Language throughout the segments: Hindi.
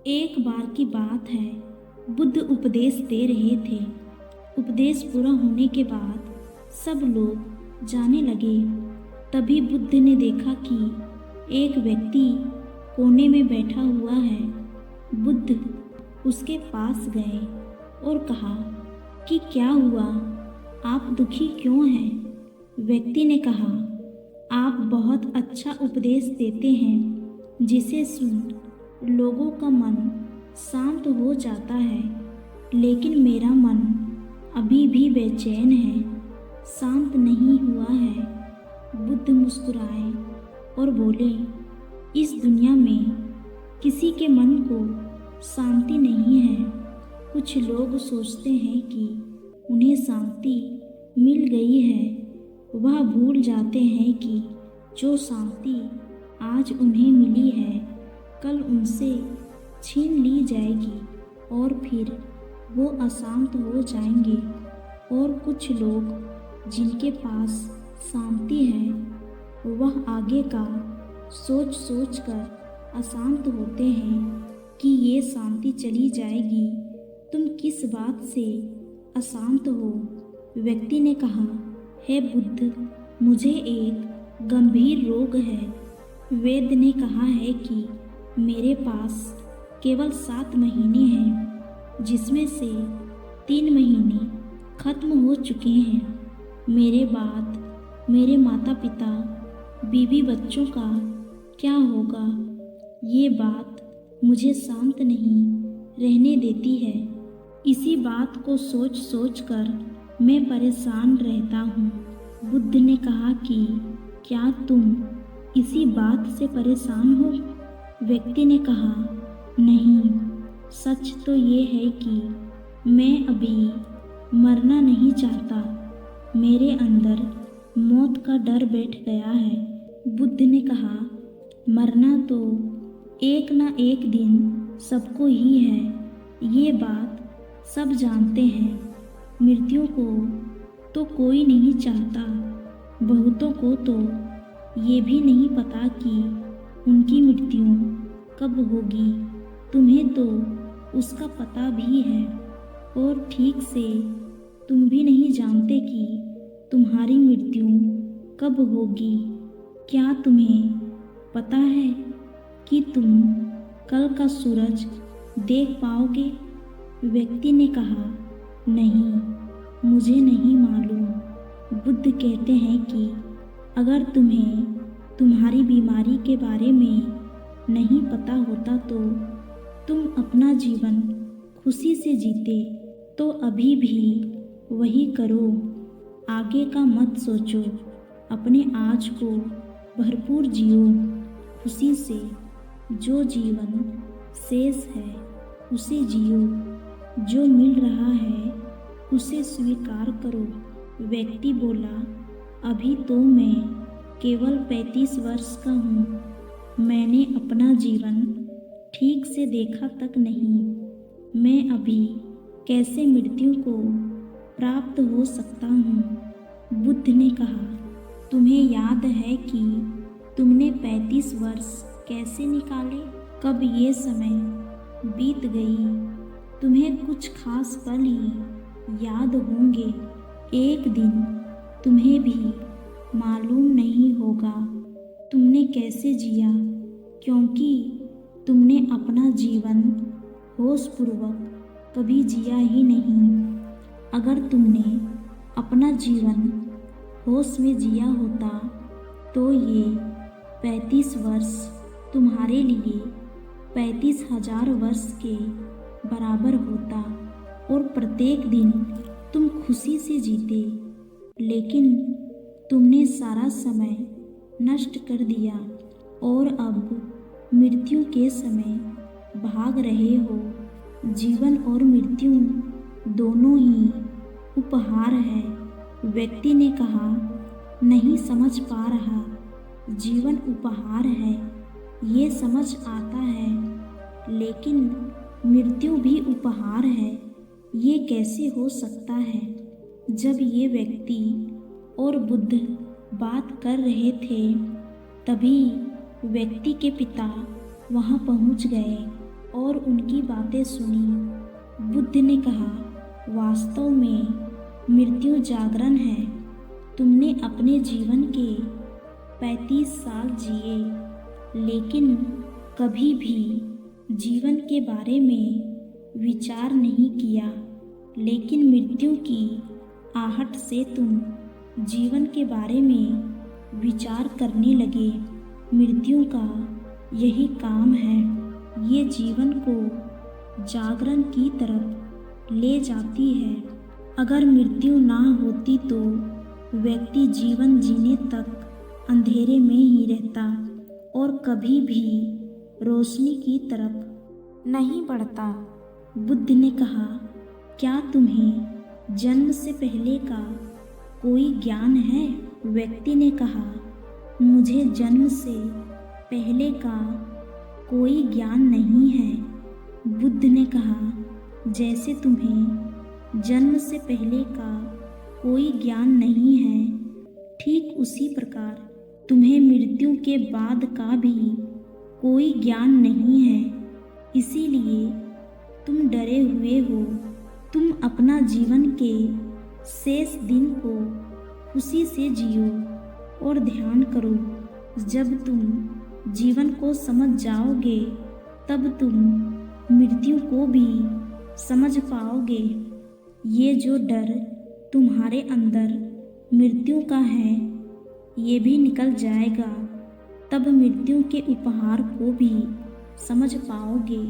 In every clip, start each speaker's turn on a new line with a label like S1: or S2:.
S1: एक बार की बात है, बुद्ध उपदेश दे रहे थे। उपदेश पूरा होने के बाद सब लोग जाने लगे। तभी बुद्ध ने देखा कि एक व्यक्ति कोने में बैठा हुआ है। बुद्ध उसके पास गए और कहा कि क्या हुआ, आप दुखी क्यों हैं? व्यक्ति ने कहा, आप बहुत अच्छा उपदेश देते हैं, जिसे सुन लोगों का मन शांत हो जाता है, लेकिन मेरा मन अभी भी बेचैन है, शांत नहीं हुआ है। बुद्ध मुस्कुराए और बोले, इस दुनिया में किसी के मन को शांति नहीं है। कुछ लोग सोचते हैं कि उन्हें शांति मिल गई है। वह भूल जाते हैं कि जो शांति आज उन्हें मिली है, कल उनसे छीन ली जाएगी और फिर वो अशांत हो जाएंगे। और कुछ लोग जिनके पास शांति है, वह आगे का सोच सोच कर अशांत होते हैं कि ये शांति चली जाएगी। तुम किस बात से अशांत हो? व्यक्ति ने कहा, हे बुद्ध, मुझे एक गंभीर रोग है। वैद्य ने कहा है कि मेरे पास केवल 7 महीने हैं, जिसमें से 3 महीने खत्म हो चुके हैं। मेरे बाद मेरे माता पिता, बीवी बच्चों का क्या होगा? ये बात मुझे शांत नहीं रहने देती है। इसी बात को सोच सोच कर मैं परेशान रहता हूँ। बुद्ध ने कहा कि क्या तुम इसी बात से परेशान हो? व्यक्ति ने कहा, नहीं, सच तो ये है कि मैं अभी मरना नहीं चाहता। मेरे अंदर मौत का डर बैठ गया है। बुद्ध ने कहा, मरना तो एक ना एक दिन सबको ही है। ये बात सब जानते हैं। मृत्यु को तो कोई नहीं चाहता। बहुतों को तो ये भी नहीं पता कि उनकी मृत्यु कब होगी। तुम्हें तो उसका पता भी है, और ठीक से तुम भी नहीं जानते कि तुम्हारी मृत्यु कब होगी। क्या तुम्हें पता है कि तुम कल का सूरज देख पाओगे? व्यक्ति ने कहा, नहीं, मुझे नहीं मालूम। बुद्ध कहते हैं कि अगर तुम्हें तुम्हारी बीमारी के बारे में नहीं पता होता तो तुम अपना जीवन खुशी से जीते। तो अभी भी वही करो। आगे का मत सोचो। अपने आज को भरपूर जियो, खुशी से। जो जीवन शेष है उसे जियो। जो मिल रहा है उसे स्वीकार करो। व्यक्ति बोला, अभी तो मैं केवल 35 वर्ष का हूँ। मैंने अपना जीवन ठीक से देखा तक नहीं। मैं अभी कैसे मृत्यु को प्राप्त हो सकता हूँ? बुद्ध ने कहा, तुम्हें याद है कि तुमने 35 वर्ष कैसे निकाले? कब ये समय बीत गई? तुम्हें कुछ खास पल ही याद होंगे। एक दिन तुम्हें भी मालूम नहीं होगा तुमने कैसे जिया, क्योंकि तुमने अपना जीवन होशपूर्वक कभी जिया ही नहीं। अगर तुमने अपना जीवन होश में जिया होता तो ये 35 वर्ष तुम्हारे लिए 35,000 वर्ष के बराबर होता, और प्रत्येक दिन तुम खुशी से जीते। लेकिन तुमने सारा समय नष्ट कर दिया और अब मृत्यु के समय भाग रहे हो। जीवन और मृत्यु दोनों ही उपहार है। व्यक्ति ने कहा, नहीं समझ पा रहा। जीवन उपहार है, ये समझ आता है, लेकिन मृत्यु भी उपहार है, ये कैसे हो सकता है? जब ये व्यक्ति और बुद्ध बात कर रहे थे, तभी व्यक्ति के पिता वहां पहुंच गए और उनकी बातें सुनी। बुद्ध ने कहा, वास्तव में मृत्यु जागरण है। तुमने अपने जीवन के 35 साल जिए, लेकिन कभी भी जीवन के बारे में विचार नहीं किया। लेकिन मृत्यु की आहट से तुम जीवन के बारे में विचार करने लगे। मृत्यु का यही काम है, ये जीवन को जागरण की तरफ ले जाती है। अगर मृत्यु ना होती तो व्यक्ति जीवन जीने तक अंधेरे में ही रहता और कभी भी रोशनी की तरफ नहीं बढ़ता। बुद्ध ने कहा, क्या तुम्हें जन्म से पहले का कोई ज्ञान है? व्यक्ति ने कहा, मुझे जन्म से पहले का कोई ज्ञान नहीं है। बुद्ध ने कहा, जैसे तुम्हें जन्म से पहले का कोई ज्ञान नहीं है, ठीक उसी प्रकार तुम्हें मृत्यु के बाद का भी कोई ज्ञान नहीं है। इसीलिए तुम डरे हुए हो। तुम अपना जीवन के शेष दिन को खुशी से जियो और ध्यान करो। जब तुम जीवन को समझ जाओगे, तब तुम मृत्यु को भी समझ पाओगे। ये जो डर तुम्हारे अंदर मृत्यु का है, ये भी निकल जाएगा। तब मृत्यु के उपहार को भी समझ पाओगे।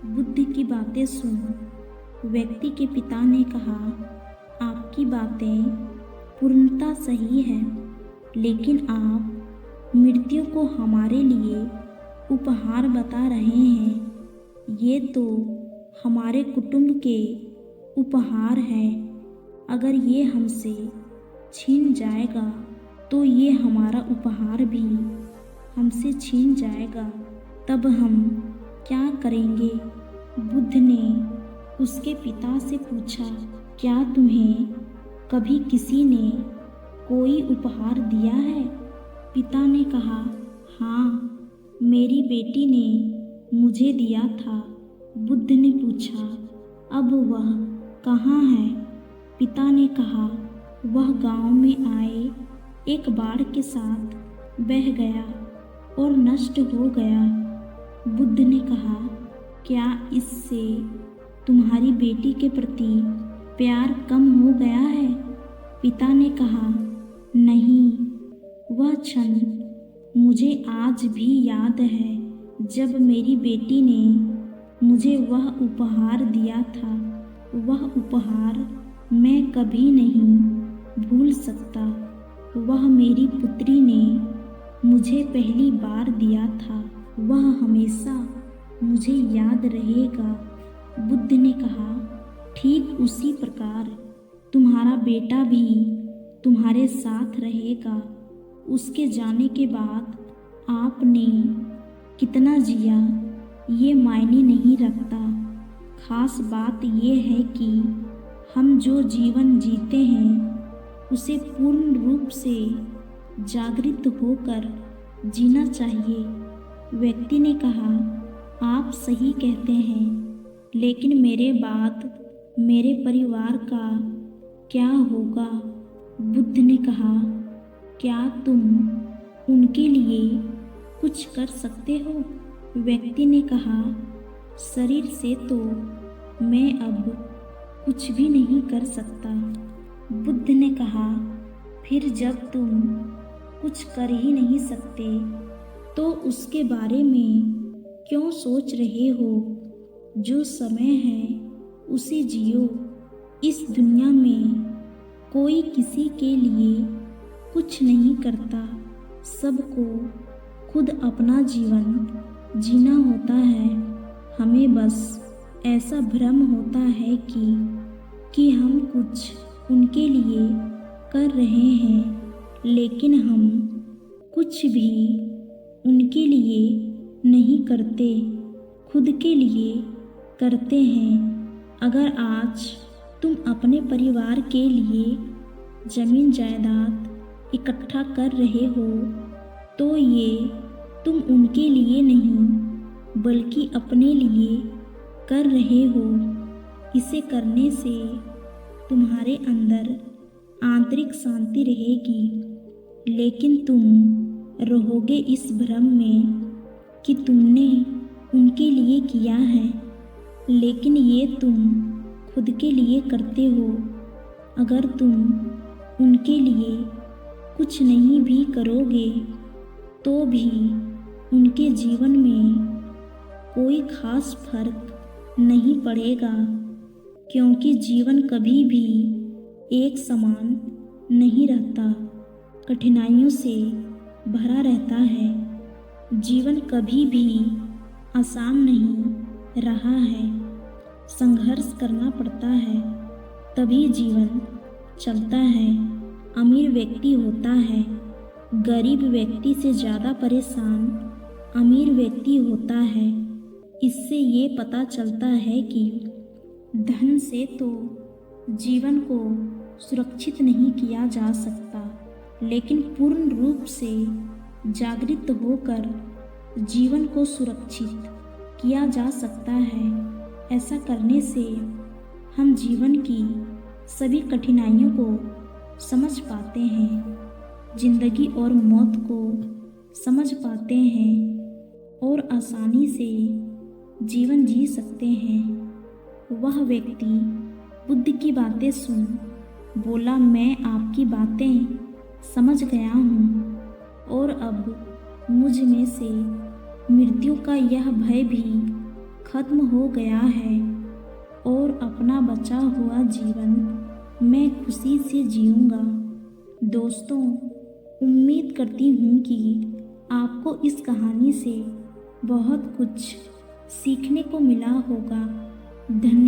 S1: बुद्ध की बातें सुन व्यक्ति के पिता ने कहा, आपकी बातें पूर्णतः सही है, लेकिन आप मृत्यु को हमारे लिए उपहार बता रहे हैं। ये तो हमारे कुटुंब के उपहार है। अगर ये हमसे छीन जाएगा तो ये हमारा उपहार भी हमसे छीन जाएगा। तब हम क्या करेंगे? बुद्ध ने उसके पिता से पूछा, क्या तुम्हें कभी किसी ने कोई उपहार दिया है? पिता ने कहा, हाँ, मेरी बेटी ने मुझे दिया था। बुद्ध ने पूछा, अब वह कहाँ है? पिता ने कहा, वह गांव में आए एक बाढ़ के साथ बह गया और नष्ट हो गया। बुद्ध ने कहा, क्या इससे तुम्हारी बेटी के प्रति प्यार कम हो गया है? पिता ने कहा, नहीं, वह क्षण मुझे आज भी याद है जब मेरी बेटी ने मुझे वह उपहार दिया था। वह उपहार मैं कभी नहीं भूल सकता। वह मेरी पुत्री ने मुझे पहली बार दिया था। वह हमेशा मुझे याद रहेगा। बुद्ध ने कहा, ठीक उसी प्रकार तुम्हारा बेटा भी तुम्हारे साथ रहेगा। उसके जाने के बाद आपने कितना जिया ये मायने नहीं रखता। खास बात ये है कि हम जो जीवन जीते हैं उसे पूर्ण रूप से जागृत होकर जीना चाहिए। व्यक्ति ने कहा, आप सही कहते हैं, लेकिन मेरे बाद मेरे परिवार का क्या होगा? बुद्ध ने कहा, क्या तुम उनके लिए कुछ कर सकते हो? व्यक्ति ने कहा, शरीर से तो मैं अब कुछ भी नहीं कर सकता। बुद्ध ने कहा, फिर जब तुम कुछ कर ही नहीं सकते तो उसके बारे में क्यों सोच रहे हो? जो समय है उसे जियो। इस दुनिया में कोई किसी के लिए कुछ नहीं करता। सबको खुद अपना जीवन जीना होता है। हमें बस ऐसा भ्रम होता है कि हम कुछ उनके लिए कर रहे हैं, लेकिन हम कुछ भी उनके लिए नहीं करते, खुद के लिए करते हैं। अगर आज तुम अपने परिवार के लिए जमीन जायदाद इकट्ठा कर रहे हो तो ये तुम उनके लिए नहीं, बल्कि अपने लिए कर रहे हो। इसे करने से तुम्हारे अंदर आंतरिक शांति रहेगी, लेकिन तुम रहोगे इस भ्रम में कि तुमने उनके लिए किया है, लेकिन ये तुम खुद के लिए करते हो। अगर तुम उनके लिए कुछ नहीं भी करोगे तो भी उनके जीवन में कोई खास फर्क नहीं पड़ेगा, क्योंकि जीवन कभी भी एक समान नहीं रहता, कठिनाइयों से भरा रहता है। जीवन कभी भी आसान नहीं रहा है, संघर्ष करना पड़ता है, तभी जीवन चलता है। अमीर व्यक्ति होता है, गरीब व्यक्ति से ज़्यादा परेशान अमीर व्यक्ति होता है। इससे ये पता चलता है कि धन से तो जीवन को सुरक्षित नहीं किया जा सकता, लेकिन पूर्ण रूप से जागृत होकर जीवन को सुरक्षित किया जा सकता है। ऐसा करने से हम जीवन की सभी कठिनाइयों को समझ पाते हैं, जिंदगी और मौत को समझ पाते हैं और आसानी से जीवन जी सकते हैं। वह व्यक्ति बुद्ध की बातें सुन बोला, मैं आपकी बातें समझ गया हूँ और अब मुझ में से मृत्यु का यह भय भी खत्म हो गया है और अपना बचा हुआ जीवन मैं खुशी से जीऊँगा। दोस्तों, उम्मीद करती हूँ कि आपको इस कहानी से बहुत कुछ सीखने को मिला होगा। धन्यवाद।